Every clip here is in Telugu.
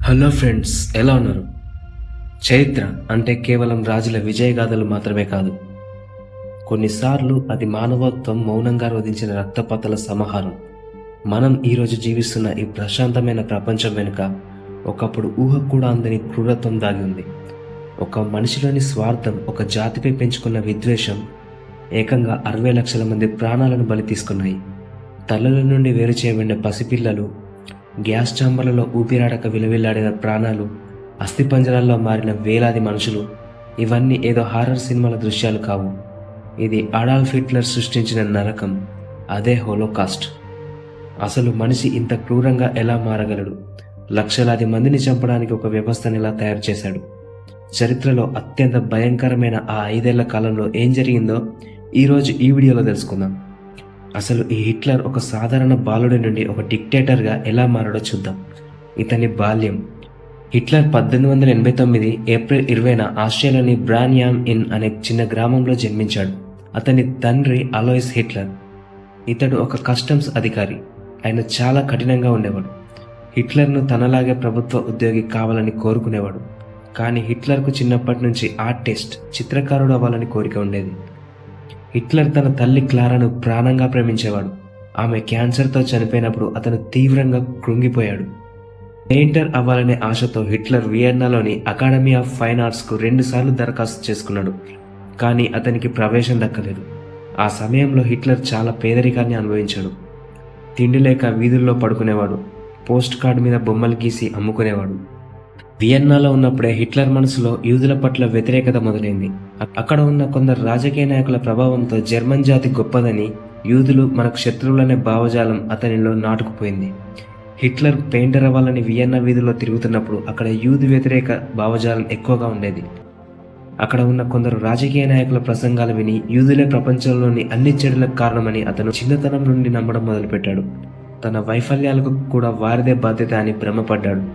హలో ఫ్రెండ్స్, ఎలా ఉన్నారు? చరిత్ర అంటే కేవలం రాజుల విజయగాథలు మాత్రమే కాదు. కొన్నిసార్లు అది మానవత్వం మౌనంగా రోధించిన రక్తపాతాల సమాహారం. మనం ఈరోజు జీవిస్తున్న ఈ ప్రశాంతమైన ప్రపంచం వెనుక ఒకప్పుడు ఊహ కూడా అందని క్రూరత్వం దాగి ఉంది. ఒక మనిషిలోని స్వార్థం, ఒక జాతిపై పెంచుకున్న విద్వేషం ఏకంగా 60 లక్షల మంది ప్రాణాలను బలి తీసుకున్నాయి. తల్లుల నుండి వేరు చేయబడిన పసిపిల్లలు, గ్యాస్ ఛాంబర్లలో ఊపిరాడక విలవిల్లాడిన ప్రాణాలు, అస్థిపంజరాల్లో మారిన వేలాది మనుషులు, ఇవన్నీ ఏదో హారర్ సినిమాల దృశ్యాలు కావు. ఇది అడాల్ఫ్ హిట్లర్ సృష్టించిన నరకం, అదే హోలోకాస్ట్. అసలు మనిషి ఇంత క్రూరంగా ఎలా మారగలడు? లక్షలాది మందిని చంపడానికి ఒక వ్యవస్థను ఎలా తయారు చేశాడు? చరిత్రలో అత్యంత భయంకరమైన ఆ 5 ఏళ్ల కాలంలో ఏం జరిగిందో ఈరోజు ఈ వీడియోలో తెలుసుకుందాం. అసలు ఈ హిట్లర్ ఒక సాధారణ బాలుడి నుండి ఒక డిక్టేటర్గా ఎలా మారాడో చూద్దాం. ఇతని బాల్యం. హిట్లర్ 1889 ఏప్రిల్ 20న ఆస్ట్రియాలోని బ్రాన్యామ్ ఇన్ అనే చిన్న గ్రామంలో జన్మించాడు. అతని తండ్రి అలోయిస్ హిట్లర్. ఇతడు ఒక కస్టమ్స్ అధికారి. ఆయన చాలా కఠినంగా ఉండేవాడు. హిట్లర్ను తనలాగే ప్రభుత్వ ఉద్యోగి కావాలని కోరుకునేవాడు. కానీ హిట్లర్కు చిన్నప్పటి నుంచి ఆర్టిస్ట్, చిత్రకారుడు అవ్వాలని కోరిక ఉండేది. హిట్లర్ తన తల్లి క్లారాను ప్రాణంగా ప్రేమించేవాడు. ఆమె క్యాన్సర్తో చనిపోయినప్పుడు అతను తీవ్రంగా కృంగిపోయాడు. పెయింటర్ అవ్వాలనే ఆశతో హిట్లర్ వియన్నాలోని అకాడమీ ఆఫ్ ఫైన్ ఆర్ట్స్కు 2 సార్లు దరఖాస్తు చేసుకున్నాడు. కానీ అతనికి ప్రవేశం దక్కలేదు. ఆ సమయంలో హిట్లర్ చాలా పేదరికాన్ని అనుభవించాడు. తిండి లేక వీధుల్లో పడుకునేవాడు. పోస్ట్ కార్డు మీద బొమ్మలు గీసి అమ్ముకునేవాడు. వియన్నాలో ఉన్నప్పుడే హిట్లర్ మనసులో యూదుల పట్ల వ్యతిరేకత మొదలైంది. అక్కడ ఉన్న కొందరు రాజకీయ నాయకుల ప్రభావంతో జర్మన్ జాతి గొప్పదని, యూదులు మనకు శత్రువులనే భావజాలం అతనిలో నాటుకుపోయింది. హిట్లర్ పెయింటర్ అవ్వాలని వియన్నా వీధుల్లో తిరుగుతున్నప్పుడు అక్కడ యూదు వ్యతిరేక భావజాలం ఎక్కువగా ఉండేది. అక్కడ ఉన్న కొందరు రాజకీయ నాయకుల ప్రసంగాలు విని యూదులే ప్రపంచంలోని అన్ని చెడులకు కారణమని అతను చిన్నతనం నుండి నమ్మడం మొదలుపెట్టాడు. తన వైఫల్యాలకు కూడా వారిదే బాధ్యత అని భ్రమపడ్డాడు.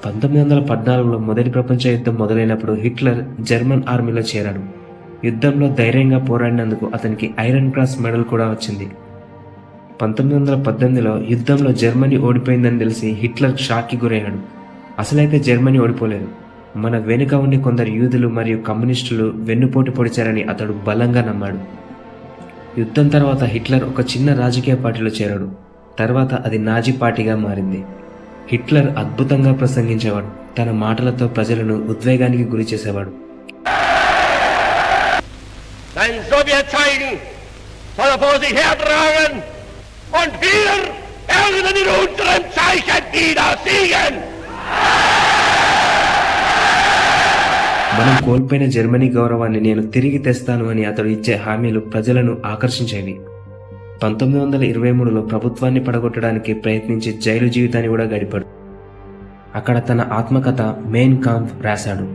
1914లో మొదటి ప్రపంచ యుద్ధం మొదలైనప్పుడు హిట్లర్ జర్మన్ ఆర్మీలో చేరాడు. యుద్ధంలో ధైర్యంగా పోరాడినందుకు అతనికి ఐరన్ క్రాస్ మెడల్ కూడా వచ్చింది. 1918లో యుద్ధంలో జర్మనీ ఓడిపోయిందని తెలిసి హిట్లర్ షాక్కి గురయ్యాడు. అసలైతే జర్మనీ ఓడిపోలేదు, మన వెనుక ఉండి కొందరు యూదులు మరియు కమ్యూనిస్టులు వెన్నుపోటు పొడిచారని అతడు బలంగా నమ్మాడు. యుద్ధం తర్వాత హిట్లర్ ఒక చిన్న రాజకీయ పార్టీలో చేరాడు. తర్వాత అది నాజీ పార్టీగా మారింది. హిట్లర్ అద్భుతంగా ప్రసంగించేవాడు. తన మాటలతో ప్రజలను ఉద్వేగానికి గురి చేసేవాడు. మనం కోల్పోయిన జర్మనీ గౌరవాన్ని నేను తిరిగి తెస్తాను అని అతడు ఇచ్చే హామీలు ప్రజలను ఆకర్షించేవి. 1923లో ప్రభుత్వాన్ని పడగొట్టడానికి ప్రయత్నించి జైలు జీవితాన్ని కూడా గడిపాడు. అక్కడ తన ఆత్మకథ మెయిన్ కాంఫ్ రాశాడు.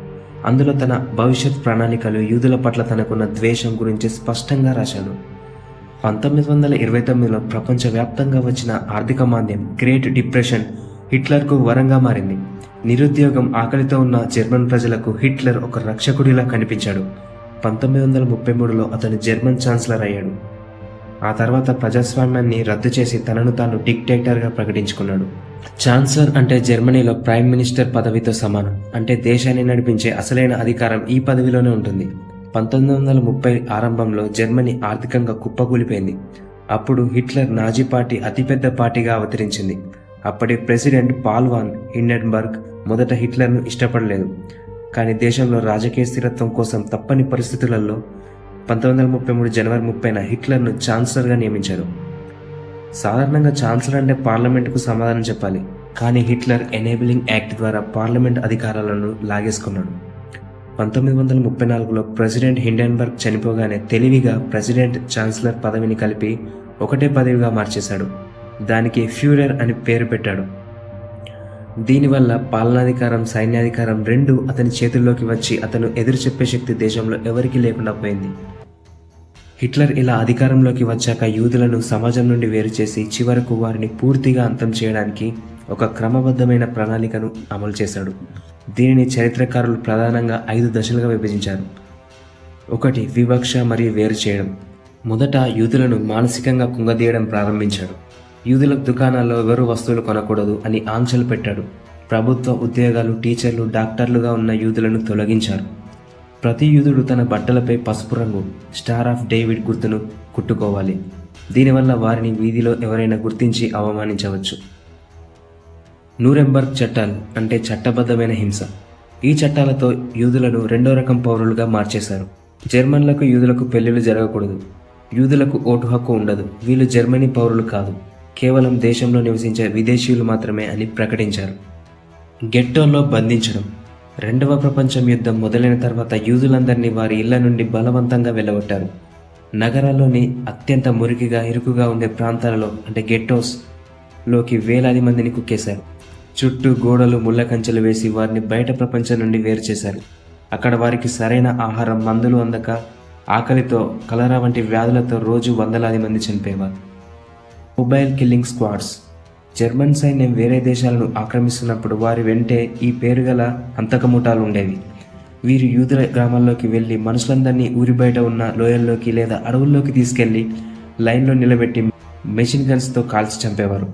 అందులో తన భవిష్యత్ ప్రణాళికలు, యూదుల పట్ల తనకున్న ద్వేషం గురించి స్పష్టంగా రాశాడు. 1929లో ప్రపంచవ్యాప్తంగా వచ్చిన ఆర్థిక మాంద్యం, గ్రేట్ డిప్రెషన్ హిట్లర్కు వరంగా మారింది. నిరుద్యోగం, ఆకలితో ఉన్న జర్మన్ ప్రజలకు హిట్లర్ ఒక రక్షకుడిలా కనిపించాడు. 1933లో అతను జర్మన్ ఛాన్సలర్ అయ్యాడు. ఆ తర్వాత ప్రజాస్వామ్యాన్ని రద్దు చేసి తనను తాను డిక్టేటర్గా ప్రకటించుకున్నాడు. ఛాన్సలర్ అంటే జర్మనీలో ప్రైమ్ మినిస్టర్ పదవితో సమానం. అంటే దేశాన్ని నడిపించే అసలైన అధికారం ఈ పదవిలోనే ఉంటుంది. 1930 ఆరంభంలో జర్మనీ ఆర్థికంగా కుప్పకూలిపోయింది. అప్పుడు హిట్లర్ నాజీ పార్టీ అతిపెద్ద పార్టీగా అవతరించింది. అప్పటి ప్రెసిడెంట్ పాల్ వాన్ హిండెన్బర్గ్ మొదట హిట్లర్ను ఇష్టపడలేదు. కానీ దేశంలో రాజకీయ స్థిరత్వం కోసం తప్పని పరిస్థితులలో 1933 జనవరి 30న హిట్లర్ను ఛాన్సలర్గా నియమించారు. సాధారణంగా ఛాన్సలర్ అంటే పార్లమెంటుకు సమాధానం చెప్పాలి. కానీ హిట్లర్ ఎనేబులింగ్ యాక్ట్ ద్వారా పార్లమెంట్ అధికారాలను లాగేసుకున్నాడు. 1934లో ప్రెసిడెంట్ హిండెన్బర్గ్ చనిపోగానే తెలివిగా ప్రెసిడెంట్, ఛాన్సలర్ పదవిని కలిపి ఒకటే పదవిగా మార్చేశాడు. దానికి ఫ్యూరర్ అని పేరు పెట్టాడు. దీనివల్ల పాలనాధికారం, సైన్యాధికారం రెండూ అతని చేతుల్లోకి వచ్చి అతను ఎదురు చెప్పే శక్తి దేశంలో ఎవరికీ లేకుండా పోయింది. హిట్లర్ ఇలా అధికారంలోకి వచ్చాక యూదులను సమాజం నుండి వేరు చేసి చివరకు వారిని పూర్తిగా అంతం చేయడానికి ఒక క్రమబద్ధమైన ప్రణాళికను అమలు చేశాడు. దీనిని చరిత్రకారులు ప్రధానంగా 5 దశలుగా విభజించారు. 1. వివక్ష మరియు వేరు చేయడం. మొదట యూదులను మానసికంగా కుంగదీయడం ప్రారంభించాడు. యూదుల దుకాణాల్లో ఎవరు వస్తువులు కొనకూడదు అని ఆంక్షలు పెట్టాడు. ప్రభుత్వ ఉద్యోగాలు, టీచర్లు, డాక్టర్లుగా ఉన్న యూదులను తొలగించారు. ప్రతి యూదుడు తన బట్టలపై పసుపు రంగు స్టార్ ఆఫ్ డేవిడ్ గుర్తును కుట్టుకోవాలి. దీనివల్ల వారిని వీధిలో ఎవరైనా గుర్తించి అవమానించవచ్చు. నూరెంబర్గ్ చట్టాలు అంటే చట్టబద్ధమైన హింస. ఈ చట్టాలతో యూదులను రెండో రకం పౌరులుగా మార్చేశారు. జర్మన్లకు, యూదులకు పెళ్లిళ్ళు జరగకూడదు. యూదులకు ఓటు హక్కు ఉండదు. వీళ్ళు జర్మనీ పౌరులు కాదు, కేవలం దేశంలో నివసించే విదేశీయులు మాత్రమే అని ప్రకటించారు. గెట్టోల్లో బంధించడం. రెండవ ప్రపంచ యుద్ధం మొదలైన తర్వాత యూదులందరినీ వారి ఇళ్ల నుండి బలవంతంగా వెళ్ళగొట్టారు. నగరాల్లోని అత్యంత మురికిగా, ఇరుకుగా ఉండే ప్రాంతాలలో అంటే గెట్టోస్ లోకి వేలాది మందిని కుక్కేశారు. చుట్టూ గోడలు, ముళ్ళ కంచెలు వేసి వారిని బయట ప్రపంచం నుండి వేరు చేశారు. అక్కడ వారికి సరైన ఆహారం, మందులు అందక ఆకలితో, కలరా వంటి వ్యాధులతో రోజు వందలాది మంది చనిపోయేవారు. Mobile killing squads. జర్మన్ సైన్యం వేరే దేశాలను ఆక్రమిస్తున్నప్పుడు వారి వెంటే ఈ పేరుగల హంతకముఠాలు ఉండేవి. వీరు యూదుల గ్రామాల్లోకి వెళ్ళి మనుషులందరినీ ఊరి బయట ఉన్న లోయల్లోకి లేదా అడవుల్లోకి తీసుకెళ్లి లైన్లో నిలబెట్టి మెషిన్ గన్స్తో కాల్చి చంపేవారు.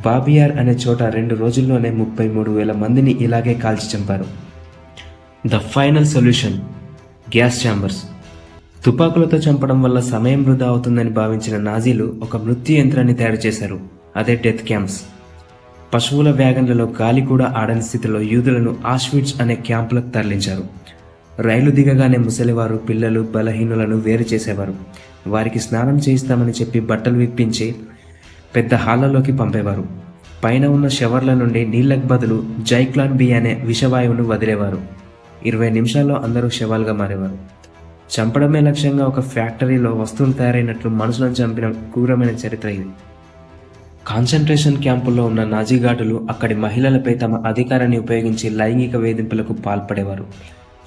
బాబియార్ అనే చోట 2 రోజుల్లోనే 33,000 మందిని ఇలాగే కాల్చి చంపారు. The final solution, gas chambers. తుపాకులతో చంపడం వల్ల సమయం వృధా అవుతుందని భావించిన నాజీలు ఒక మృత్యు యంత్రాన్ని తయారు చేశారు. అదే డెత్ క్యాంప్స్. పశువుల వ్యాగన్లలో గాలి కూడా ఆడని స్థితిలో యూదులను ఆష్విట్జ్ అనే క్యాంపులకు తరలించారు. రైలు దిగగానే ముసలివారు, పిల్లలు, బలహీనులను వేరు చేసేవారు. వారికి స్నానం చేయిస్తామని చెప్పి బట్టలు విప్పించి పెద్ద హాళ్లలోకి పంపేవారు. పైన ఉన్న షవర్ల నుండి నీళ్లకు బదులు జైక్లాన్ బి అనే విషవాయువును వదిలేవారు. 20 నిమిషాల్లో అందరూ శవాలుగా మారేవారు. చంపడమే లక్ష్యంగా ఒక ఫ్యాక్టరీలో వస్తువులు తయారైనట్లు మనుషులను చంపిన క్రూరమైన చరిత్ర ఇది. కాన్సంట్రేషన్ క్యాంపుల్లో ఉన్న నాజీగాడులు అక్కడి మహిళలపై తమ అధికారాన్ని ఉపయోగించి లైంగిక వేధింపులకు పాల్పడేవారు.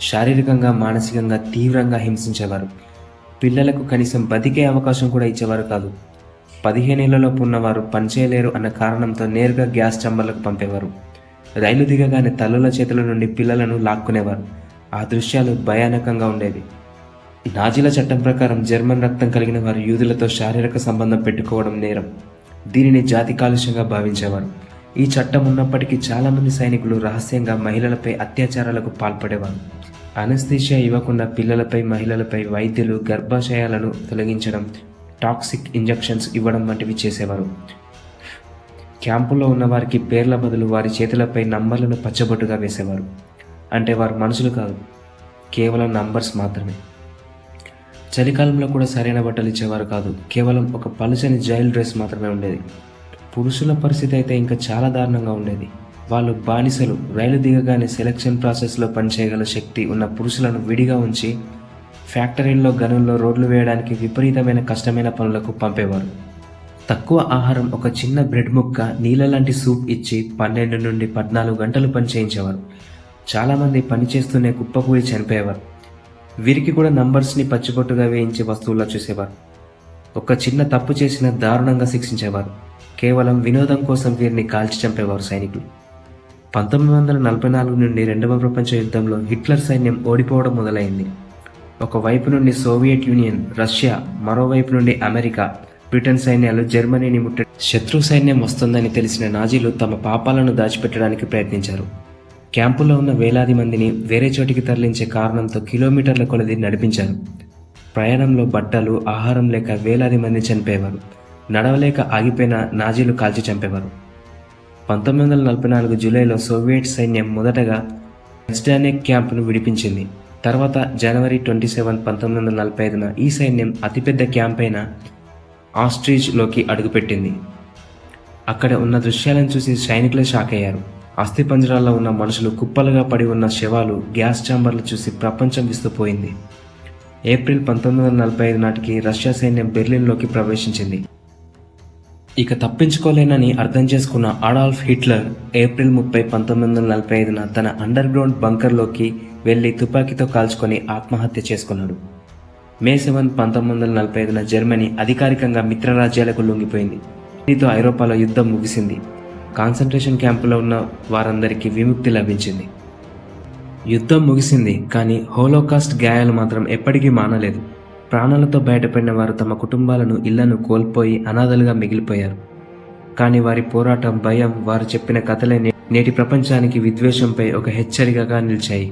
శారీరకంగా, మానసికంగా తీవ్రంగా హింసించేవారు. పిల్లలకు కనీసం బతికే అవకాశం కూడా ఇచ్చేవారు కాదు. 15 ఏళ్లలోపు ఉన్నవారు పనిచేయలేరు అన్న కారణంతో నేరుగా గ్యాస్ ఛాంబర్లకు పంపేవారు. రైలు దిగగానే తల్లుల చేతుల నుండి పిల్లలను లాక్కునేవారు. ఆ దృశ్యాలు భయానకంగా ఉండేవి. నాజీల చట్టం ప్రకారం జర్మన్ రక్తం కలిగిన వారు యూదులతో శారీరక సంబంధం పెట్టుకోవడం నేరం. దీనిని జాతి కాలుష్యంగా భావించేవారు. ఈ చట్టం ఉన్నప్పటికీ చాలామంది సైనికులు రహస్యంగా మహిళలపై అత్యాచారాలకు పాల్పడేవారు. అనస్థీషియా ఇవ్వకుండా పిల్లలపై, మహిళలపై వైద్యులు గర్భాశయాలను తొలగించడం, టాక్సిక్ ఇంజెక్షన్స్ ఇవ్వడం వంటివి చేసేవారు. క్యాంపులో ఉన్న వారికి పేర్ల బదులు వారి చేతులపై నంబర్లను పచ్చబొట్టుగా వేసేవారు. అంటే వారు మనుషులు కాదు, కేవలం నంబర్స్ మాత్రమే. చలికాలంలో కూడా సరైన బట్టలు ఇచ్చేవారు కాదు. కేవలం ఒక పలుచని జైల్ డ్రెస్ మాత్రమే ఉండేది. పురుషుల పరిస్థితి అయితే ఇంకా చాలా దారుణంగా ఉండేది. వాళ్ళు బానిసలు. రైలు దిగగానే సెలక్షన్ ప్రాసెస్లో పనిచేయగల శక్తి ఉన్న పురుషులను విడిగా ఉంచి ఫ్యాక్టరీల్లో, గనుల్లో రోడ్లు వేయడానికి విపరీతమైన కష్టమైన పనులకు పంపేవారు. తక్కువ ఆహారం, ఒక చిన్న బ్రెడ్ ముక్క, నీళ్ళ లాంటి సూప్ ఇచ్చి 12 నుండి 14 గంటలు పని చేయించేవారు. చాలామంది పనిచేస్తూనే కుప్పకూలి చనిపోయేవారు. వీరికి కూడా నంబర్స్ని పచ్చిబొట్టుగా వేయించి వస్తువుల్లో చూసేవారు. ఒక చిన్న తప్పు చేసిన దారుణంగా శిక్షించేవారు. కేవలం వినోదం కోసం వీరిని కాల్చి చంపేవారు సైనికులు. 1944 నుండి 2వ ప్రపంచ యుద్ధంలో హిట్లర్ సైన్యం ఓడిపోవడం మొదలైంది. ఒకవైపు నుండి సోవియట్ యూనియన్, రష్యా, మరోవైపు నుండి అమెరికా, బ్రిటన్ సైన్యాలు జర్మనీని శత్రు సైన్యం వస్తుందని తెలిసిన నాజీలు తమ పాపాలను దాచిపెట్టడానికి ప్రయత్నించారు. క్యాంపులో ఉన్న వేలాది మందిని వేరే చోటికి తరలించే కారణంతో కిలోమీటర్ల కొలది నడిపించారు. ప్రయాణంలో బట్టలు, ఆహారం లేక వేలాది మంది చనిపోయేవారు. నడవలేక ఆగిపోయిన నాజీలు కాల్చి చంపేవారు. 1944 జూలైలో సోవియట్ సైన్యం మొదటగా మెజ్డానెక్ క్యాంపును విడిపించింది. తర్వాత జనవరి 27, 1945న ఈ సైన్యం అతిపెద్ద క్యాంప్ అయిన ఆస్ట్రిచ్లోకి అడుగుపెట్టింది. అక్కడ ఉన్న దృశ్యాలను చూసి సైనికులే షాక్ అయ్యారు. అస్థిపంజరాల్లో ఉన్న మనుషులు, కుప్పలుగా పడి ఉన్న శవాలు, గ్యాస్ ఛాంబర్లు చూసి ప్రపంచం విస్తుపోయింది. ఏప్రిల్ 1945 నాటికి రష్యా సైన్యం బెర్లిన్లోకి ప్రవేశించింది. ఇక తప్పించుకోలేనని అర్థం చేసుకున్న అడాల్ఫ్ హిట్లర్ ఏప్రిల్ 30, 1945న తన అండర్ గ్రౌండ్ బంకర్లోకి వెళ్లి తుపాకీతో కాల్చుకొని ఆత్మహత్య చేసుకున్నాడు. మే 7, 1945న జర్మనీ అధికారికంగా మిత్రరాజ్యాలకు లొంగిపోయింది. దీంతో ఐరోపాలో యుద్ధం ముగిసింది. కాన్సంట్రేషన్ క్యాంపులో ఉన్న వారందరికీ విముక్తి లభించింది. యుద్ధం ముగిసింది, కానీ హోలోకాస్ట్ గాయాలు మాత్రం ఎప్పటికీ మానలేదు. ప్రాణాలతో బయటపడిన వారు తమ కుటుంబాలను, ఇళ్లను కోల్పోయి అనాథలుగా మిగిలిపోయారు. కానీ వారి పోరాటం, భయం, వారు చెప్పిన కథలే నేటి ప్రపంచానికి విద్వేషంపై ఒక హెచ్చరికగా నిలిచాయి.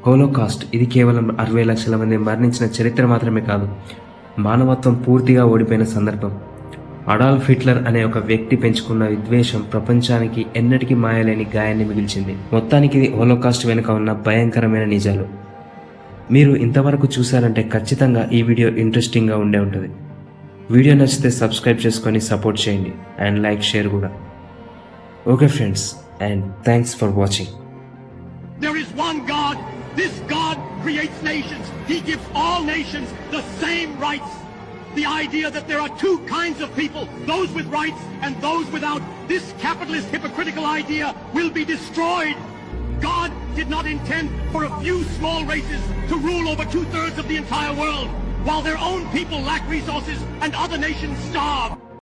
హోలోకాస్ట్ ఇది కేవలం 60 లక్షల మంది మరణించిన చరిత్ర మాత్రమే కాదు, మానవత్వం పూర్తిగా ఓడిపోయిన సందర్భం. అడాల్ఫ్ హిట్లర్ అనే ఒక వ్యక్తి పెంచుకున్న విద్వేషం ప్రపంచానికి ఎన్నటికీ మాయలేని గాయాన్ని మిగిల్చింది. మొత్తానికి ఇది హోలోకాస్ట్ వెనుక ఉన్న భయంకరమైన నిజాలు. మీరు ఇంతవరకు చూశారంటే ఖచ్చితంగా ఈ వీడియో ఇంట్రెస్టింగ్గా ఉండే ఉంటుంది. వీడియో నచ్చితే సబ్స్క్రైబ్ చేసుకొని సపోర్ట్ చేయండి అండ్ లైక్ షేర్ కూడా. Okay friends, and thanks for watching. There is one God. This God creates nations. He gives all nations the same rights. The idea that there are two kinds of people, those with rights and those without, this capitalist hypocritical idea will be destroyed. God did not intend for a few small races to rule over 2/3 of the entire world, while their own people lack resources and other nations starve.